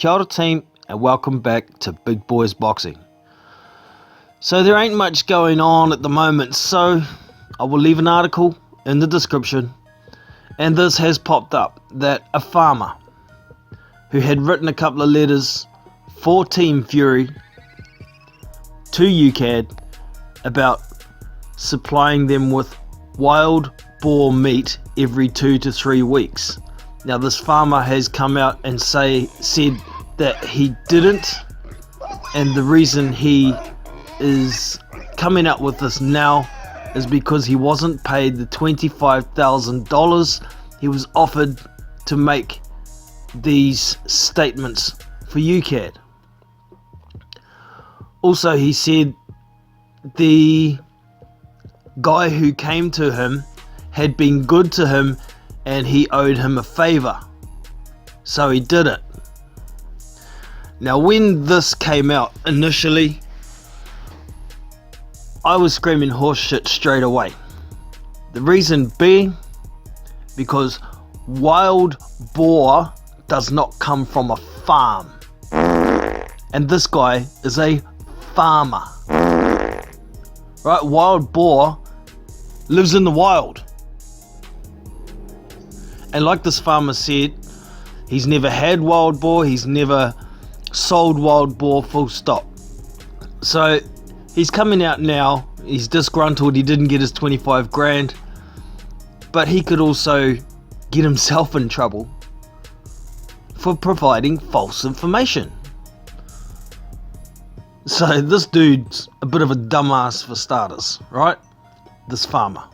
Kia ora team, and welcome back to Big Boys Boxing. So there ain't much going on at the moment, so I will leave an article in the description, and this has popped up that a farmer who had written a couple of letters for Team Fury to UKAD about supplying them with wild boar meat every 2 to 3 weeks. Now this farmer has come out and said that he didn't, and the reason he is coming out with this now is because he wasn't paid the $25,000 he was offered to make these statements for UKAD. Also, he said the guy who came to him had been good to him and he owed him a favor, so he did it. Now when this came out initially, I was screaming horse shit straight away. The reason being because wild boar does not come from a farm, and this guy is a farmer, right? Wild boar lives in the wild, and like this farmer said, he's never had wild boar, he's never sold wild boar, full stop. So he's coming out now, he's disgruntled, he didn't get his 25 grand, but he could also get himself in trouble for providing false information. So this dude's a bit of a dumbass for starters, right? This farmer.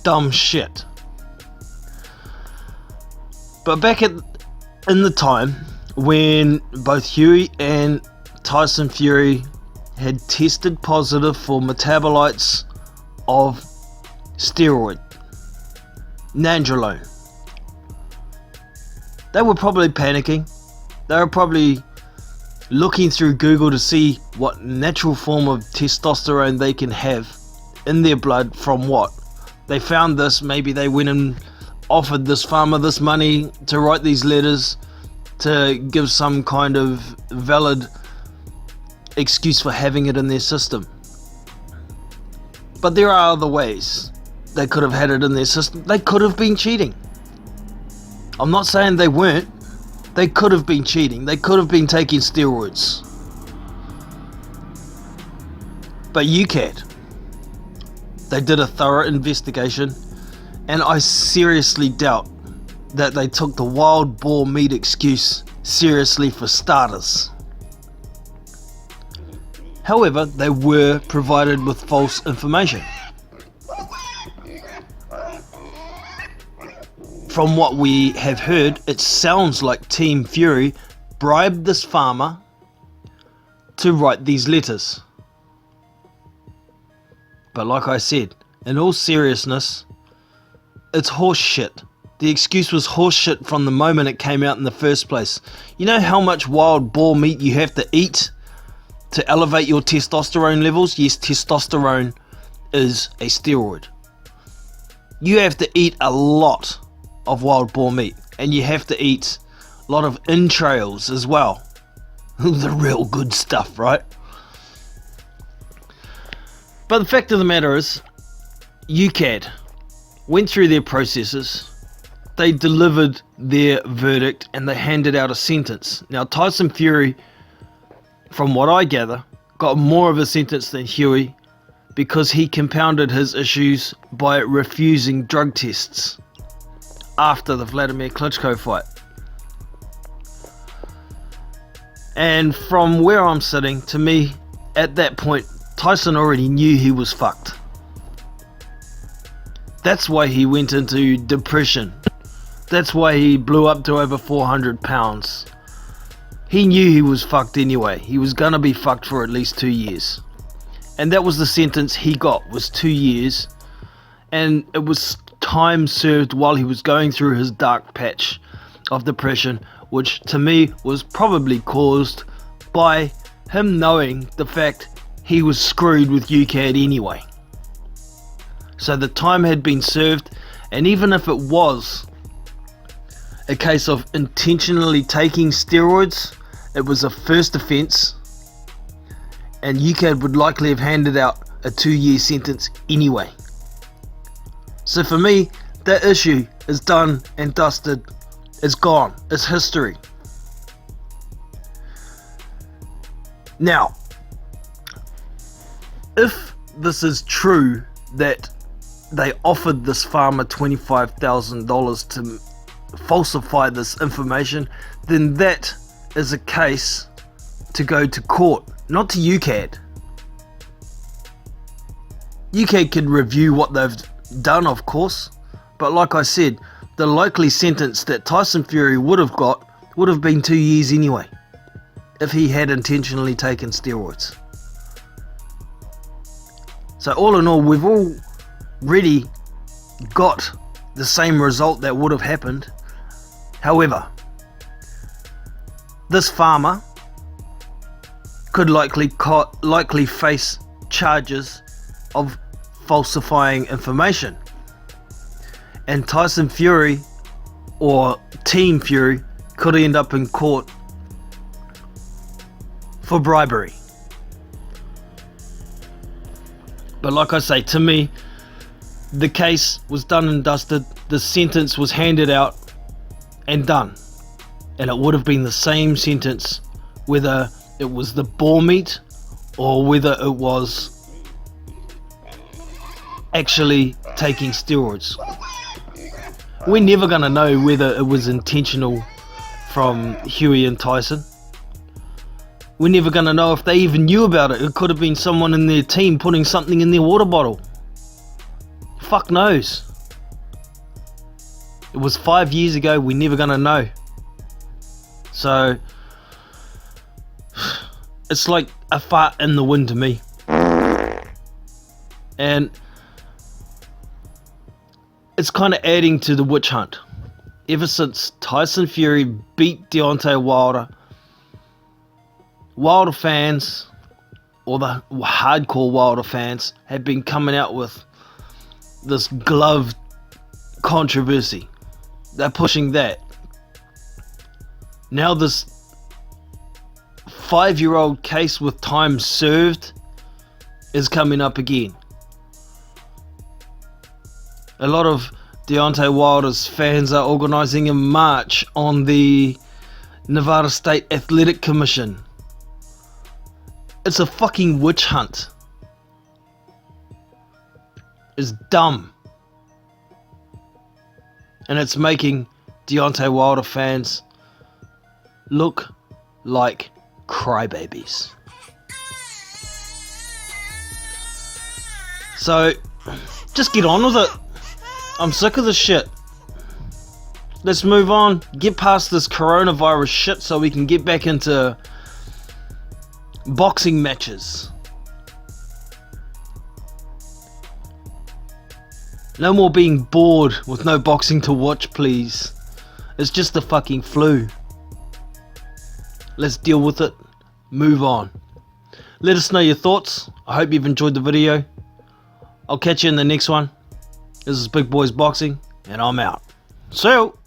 Dumb shit. But back in the time when both Hughie and Tyson Fury had tested positive for metabolites of steroid, nandrolone, they were probably panicking. They were probably looking through Google to see what natural form of testosterone they can have in their blood from what. They found this, maybe they went and offered this farmer this money to write these letters to give some kind of valid excuse for having it in their system. But there are other ways they could have had it in their system. They could have been cheating. I'm not saying they weren't. They could have been cheating. They could have been taking steroids. But UKAD, they did a thorough investigation, and I seriously doubt that they took the wild boar meat excuse seriously for starters. However, they were provided with false information. From what we have heard, it sounds like Team Fury bribed this farmer to write these letters. But like I said, in all seriousness, it's horse shit. The excuse was horse shit from the moment it came out in the first place. You know how much wild boar meat you have to eat to elevate your testosterone levels? Yes, testosterone is a steroid. You have to eat a lot of wild boar meat, and you have to eat a lot of entrails as well. The real good stuff, right? But the fact of the matter is, UKAD went through their processes, they delivered their verdict, and they handed out a sentence. Now Tyson Fury, from what I gather, got more of a sentence than Hughie because he compounded his issues by refusing drug tests after the Vladimir Klitschko fight. And from where I'm sitting, to me, at that point, Tyson already knew he was fucked. That's why he went into depression. That's why he blew up to over 400 pounds. He knew he was fucked anyway. He was gonna be fucked for at least 2 years. And that was the sentence he got, was 2 years. And it was time served while he was going through his dark patch of depression, which to me was probably caused by him knowing the fact he was screwed with UKAD anyway. So the time had been served, and even if it was a case of intentionally taking steroids, it was a first offence, and UKAD would likely have handed out a 2-year sentence anyway. So for me, that issue is done and dusted. It's gone. It's history. Now, if this is true that they offered this farmer $25,000 to falsify this information, then that is a case to go to court, not to UKAD. UKAD can review what they've done, of course, but like I said, the likely sentence that Tyson Fury would have got would have been 2 years anyway, if he had intentionally taken steroids. So all in all, we've already got the same result that would have happened. However, this farmer could likely face charges of falsifying information, and Tyson Fury or Team Fury could end up in court for bribery. But like I say, to me, the case was done and dusted. The sentence was handed out and done, and it would have been the same sentence whether it was the boar meat or whether it was actually taking steroids. We're never going to know whether it was intentional from Hughie and Tyson. We're never going to know if they even knew about it. It could have been someone in their team putting something in their water bottle. Fuck knows. It was 5 years ago. We're never going to know. So it's like a fart in the wind to me. And it's kind of adding to the witch hunt. Ever since Tyson Fury beat Deontay Wilder, Wilder fans, or the hardcore Wilder fans, have been coming out with this glove controversy. They're pushing that. Now this 5-year-old case with time served is coming up again. A lot of Deontay Wilder's fans are organising a march on the Nevada State Athletic Commission. It's a fucking witch hunt. It's dumb. And it's making Deontay Wilder fans look like crybabies. So, just get on with it. I'm sick of this shit. Let's move on. Get past this coronavirus shit so we can get back into boxing matches. No more being bored with no boxing to watch, please. It's just the fucking flu. Let's deal with it. Move on. Let us know your thoughts. I hope you've enjoyed the video. I'll catch you in the next one. This is Big Boys Boxing, and I'm out. See you.